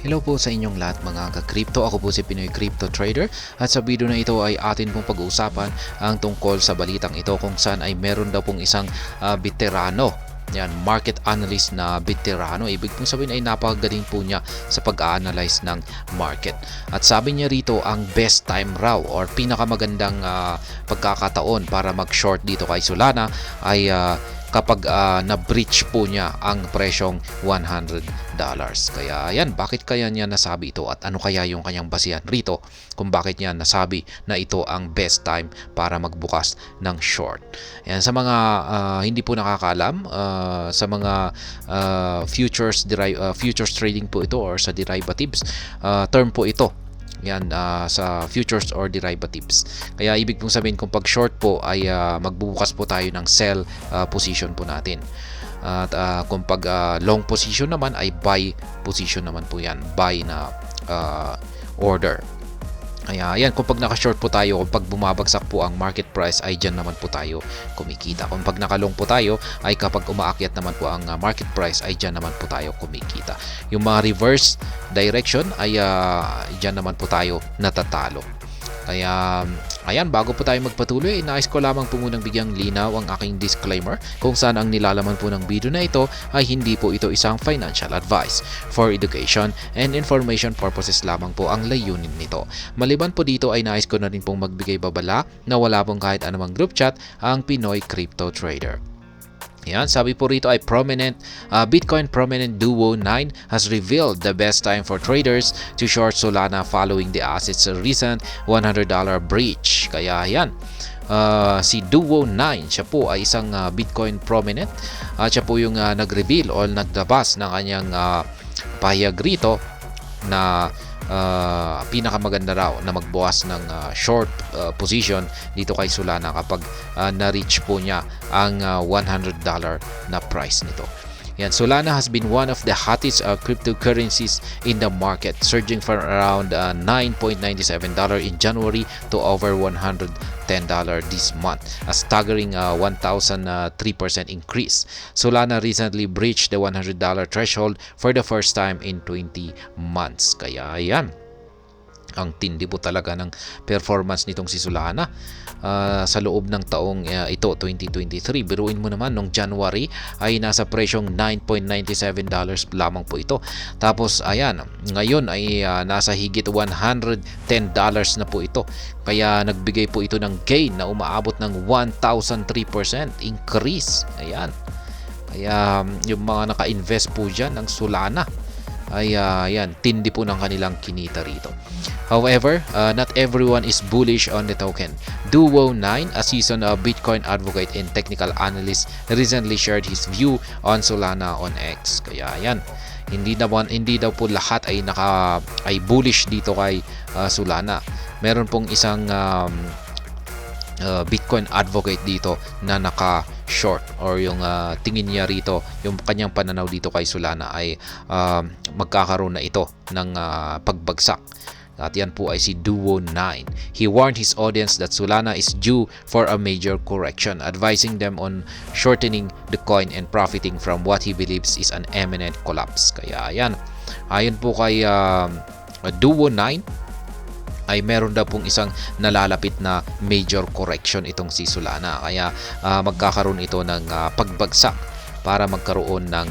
Hello po sa inyong lahat mga ka-crypto. Ako po si Pinoy Crypto Trader at sa video na ito ay atin pong pag-uusapan ang tungkol sa balitang ito kung saan ay meron daw pong isang veterano. Yan, market analyst na veterano. Ibig pong sabihin ay napakagaling po niya sa pag-a-analyze ng market. At sabi niya rito ang best time raw or pinakamagandang pagkakataon para mag-short dito kay Solana ay kapag na-breach po niya ang presyong $100. Kaya yan, bakit kaya niya nasabi ito at ano kaya yung kanyang basihan rito kung bakit niya nasabi na ito ang best time para magbukas ng short. Yan, sa mga hindi po nakakaalam, sa mga futures trading po ito or sa derivatives, term po ito. Yan, sa futures or derivatives. Kaya ibig pong sabihin kung pag short po ay magbubukas po tayo ng sell position po natin. At kung pag long position naman ay buy position naman po yan. Buy na order. Kaya yan, kung pag naka-short po tayo, kung pag bumabagsak po ang market price ay dyan naman po tayo kumikita. Kung pag naka-long po tayo ay kapag umaakyat naman po ang market price ay dyan naman po tayo kumikita. Yung mga reverse direction ay dyan naman po tayo natatalo. Kaya ayan, bago po tayo magpatuloy, nais ko lamang po munang bigyang linaw ang aking disclaimer kung saan ang nilalaman po ng video na ito ay hindi po ito isang financial advice. For education and information purposes lamang po ang layunin nito. Maliban po dito ay nais ko na rin pong magbigay babala na wala pong kahit anumang group chat ang Pinoy Crypto Trader. Yan, sabi po rito ay Bitcoin prominent Duo 9 has revealed the best time for traders to short Solana following the asset's recent $100 breach. Kaya yan, si Duo 9, siya po ay isang Bitcoin prominent. Siya po yung nag-reveal o nagdabas ng kanyang pahayag rito na pinakamaganda raw na magbukas ng short position dito kay Solana kapag na-reach po niya ang $100 na price nito. Yan, Solana has been one of the hottest cryptocurrencies in the market, surging from around $9.97 in January to over $110 this month, a staggering 1,003% increase. Solana recently breached the $100 threshold for the first time in 20 months. Kaya yan, ang tindi po talaga ng performance nitong si Solana sa loob ng taong ito 2023. Biruin mo naman, nung January ay nasa presyong $9.97 lamang po ito. Tapos ayan, ngayon ay nasa higit $110 na po ito. Kaya nagbigay po ito ng gain na umaabot ng 1,003% increase. Ayan. Kaya yung mga naka-invest po dyan ng Solana ay yan, tindi po ng kanilang kinita rito. However, not everyone is bullish on the token. Duo 9, a seasoned Bitcoin advocate and technical analyst, recently shared his view on Solana on X. Kaya yan, hindi daw po lahat ay bullish dito kay Solana. Meron pong isang Bitcoin advocate dito na naka-short or yung tingin niya rito, yung kanyang pananaw dito kay Solana ay magkakaroon na ito ng pagbagsak. At yan po ay si Duo 9. He warned his audience that Solana is due for a major correction, advising them on shortening the coin and profiting from what he believes is an imminent collapse. Kaya yan, ayon po kay Duo 9, ay meron daw pong isang nalalapit na major correction itong si Solana. Kaya magkakaroon ito ng pagbagsak para magkaroon ng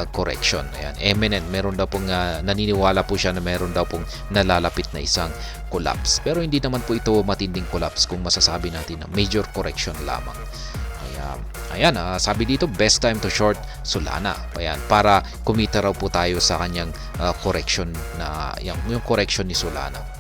correction. Ayan, imminent. Meron daw pong naniniwala po siya na meron daw pong nalalapit na isang collapse. Pero hindi naman po ito matinding collapse kung masasabi natin na major correction lamang. Kaya ayan, sabi dito best time to short Solana. Ayan, para kumita raw po tayo sa kanyang correction na yung correction ni Solana.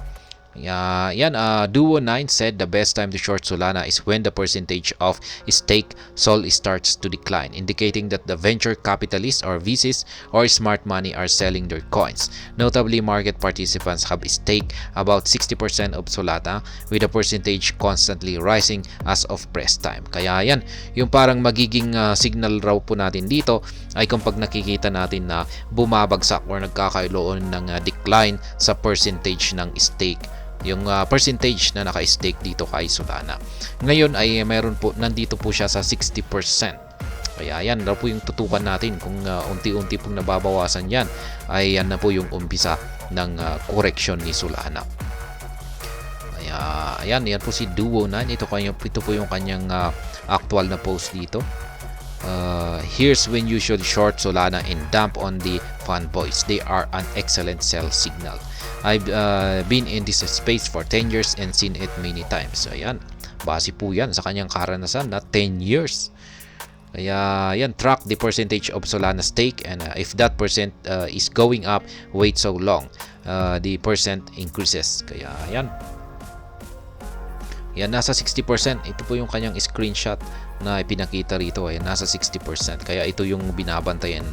Duo 9 said the best time to short Solana is when the percentage of stake SOL starts to decline, indicating that the venture capitalists or VCs or smart money are selling their coins. Notably, market participants have staked about 60% of Solana, with the percentage constantly rising as of press time. Kaya yan, yung parang magiging signal raw po natin dito ay kung pag nakikita natin na bumabagsak or nagkakaroon ng decline sa percentage ng stake, yung percentage na naka-stake dito kay Solana. Ngayon ay nandito po siya sa 60%. Kaya yan na po yung tutukan natin. Kung unti-unti pong nababawasan yan, ay yan na po yung umpisa ng correction ni Solana. Kaya ayan, yan po si Duo 9. Ito po yung kanyang actual na post dito. Here's when you should short Solana and dump on the fanboys. They are an excellent sell signal. I've been in this space for 10 years and seen it many times. So ayan, base po yan sa kanyang karanasan na 10 years. Kaya yan, track the percentage of Solana stake, and if that percent is going up, wait so long, the percent increases. Kaya yan, nasa 60%. Ito po yung kanyang screenshot na ipinakita rito, nasa 60%. Kaya ito yung binabantayan.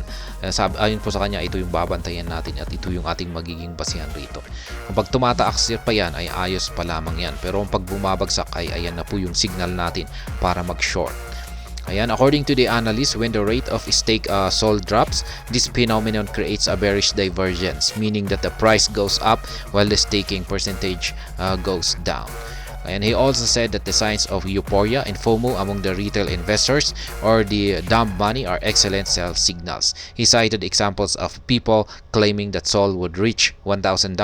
Ayon po sa kanya, ito yung babantayan natin at ito yung ating magiging basihan rito. Kung pag tumataas pa yan, ay ayos pa lamang yan. Pero kung pag bumabagsak, ay ayan na po yung signal natin para mag-short. Ayan, according to the analyst, when the rate of stake sold drops, this phenomenon creates a bearish divergence, meaning that the price goes up while the staking percentage goes down. And he also said that the signs of euphoria and FOMO among the retail investors or the dump money are excellent sell signals. He cited examples of people claiming that Sol would reach $1,000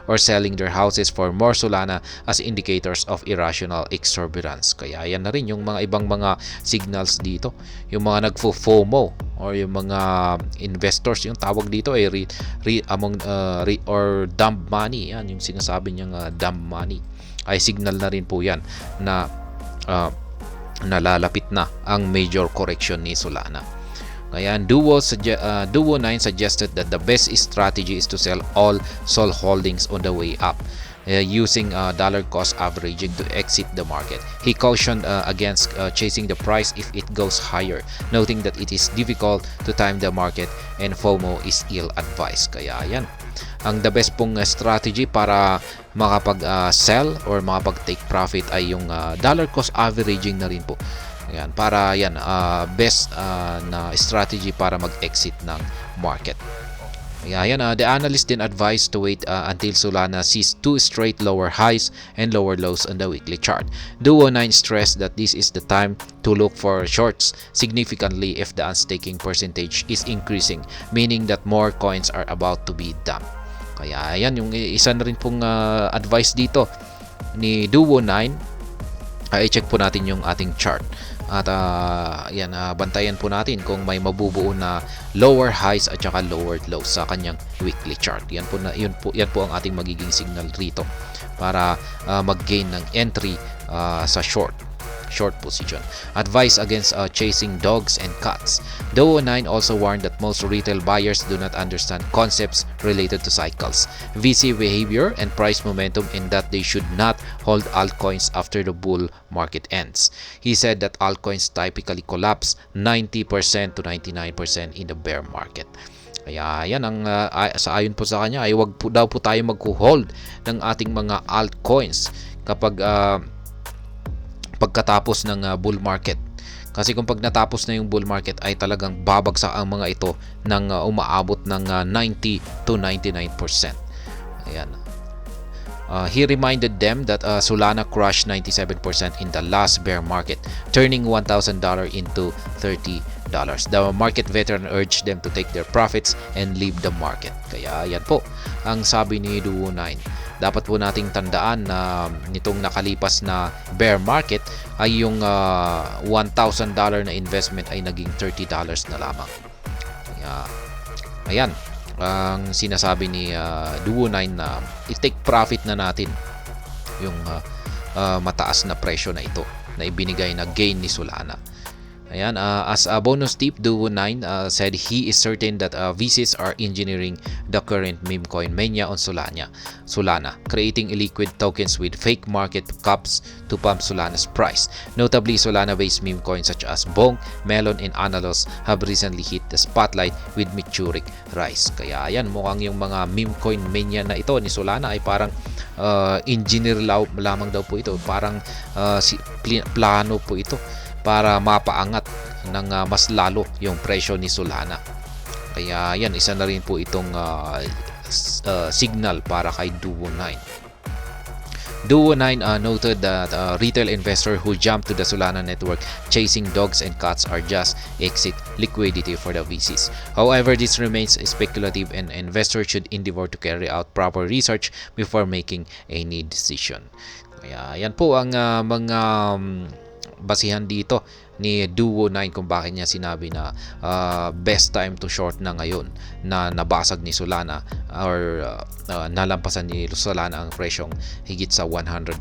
or selling their houses for more Solana as indicators of irrational exuberance. Kaya yan na rin yung mga ibang mga signals dito. Yung mga nagfo-FOMO or yung mga investors, yung tawag dito ay or dump money. Yan yung sinasabi niyang dump money. Ay signal na rin po yan na nalalapit na ang major correction ni Solana. Kaya Duo 9 suggested that the best strategy is to sell all Sol holdings on the way up, using dollar cost averaging to exit the market. He cautioned against chasing the price if it goes higher, noting that it is difficult to time the market and FOMO is ill-advised. Kaya yan, ang the best pong strategy para makapag-sell or makapag-take profit ay yung dollar cost averaging na rin po. Ayan, para yan, best na strategy para mag-exit ng market. Ayan, the analyst then advised to wait until Solana sees 2 straight lower highs and lower lows on the weekly chart. Duo 9 stressed that this is the time to look for shorts significantly if the unstaking percentage is increasing, meaning that more coins are about to be dumped. Kaya ayan, yung isa na rin pong advice dito ni Duo 9. I-check po natin yung ating chart. At bantayan po natin kung may mabubuo na lower highs at saka lower lows sa kanyang weekly chart. Yan po ang ating magiging signal rito para mag-gain ng entry sa short position. Advice against chasing dogs and cats. Duo 9 also warned that most retail buyers do not understand concepts related to cycles, VC behavior, and price momentum, and that they should not hold altcoins after the bull market ends. He said that altcoins typically collapse 90% to 99% in the bear market. Kaya yan ang sa ayon po sa kanya ay wag po daw po tayo mag-hold ng ating mga altcoins kapag pagkatapos ng bull market. Kasi kung pag natapos na yung bull market ay talagang babagsak ang mga ito ng umaabot ng 90 to 99%. Ayan. He reminded them that Solana crushed 97% in the last bear market, turning $1,000 into $30. The market veteran urged them to take their profits and leave the market. Kaya yan po ang sabi ni Duo 9. Dapat po nating tandaan na nitong nakalipas na bear market ay yung $1,000 na investment ay naging $30 na lamang. Kaya, ayan, ang sinasabi ni Duo 9 na i-take profit na natin yung mataas na presyo na ito na ibinigay na gain ni Solana. Ayan, as a bonus tip, Duo 9 said he is certain that VCs are engineering the current meme coin mania on Solana, creating illiquid tokens with fake market caps to pump Solana's price. Notably, Solana-based meme coins such as Bong, Melon, and Analos have recently hit the spotlight with meteoric rise. Kaya ayan, mukhang yung mga meme coin mania na ito ni Solana ay parang engineer lamang daw po ito. Parang plano po ito para mapaangat ng mas lalo yung presyo ni Solana. Kaya yan, isa na rin po itong signal para kay Duo 9. Duo9 noted that retail investor who jumped to the Solana network chasing dogs and cats are just exit liquidity for the VCs. However, this remains speculative and investors should endeavor to carry out proper research before making any decision. Kaya yan po ang mga basihan dito ni Duo9 kung bakit niya sinabi na best time to short na ngayon na nabasag ni Solana or nalampasan ni Solana ang presyong higit sa $100.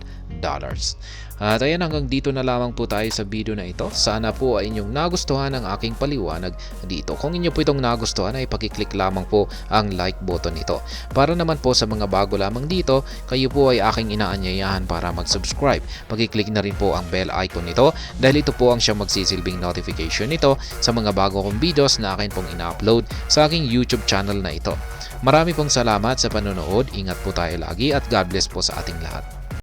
At ayan, hanggang dito na lamang po tayo sa video na ito. Sana po ay inyong nagustuhan ang aking paliwanag dito. Kung inyo po itong nagustuhan ay pakiclick lamang po ang like button nito. Para naman po sa mga bago lamang dito, kayo po ay aking inaanyayahan para mag-subscribe. Pakiclick na rin po ang bell icon nito dahil ito po ang siyang magsisilbing notification nito sa mga bago kong videos na akin pong ina-upload sa aking YouTube channel na ito. Marami pong salamat sa panonood. Ingat po tayo lagi at God bless po sa ating lahat.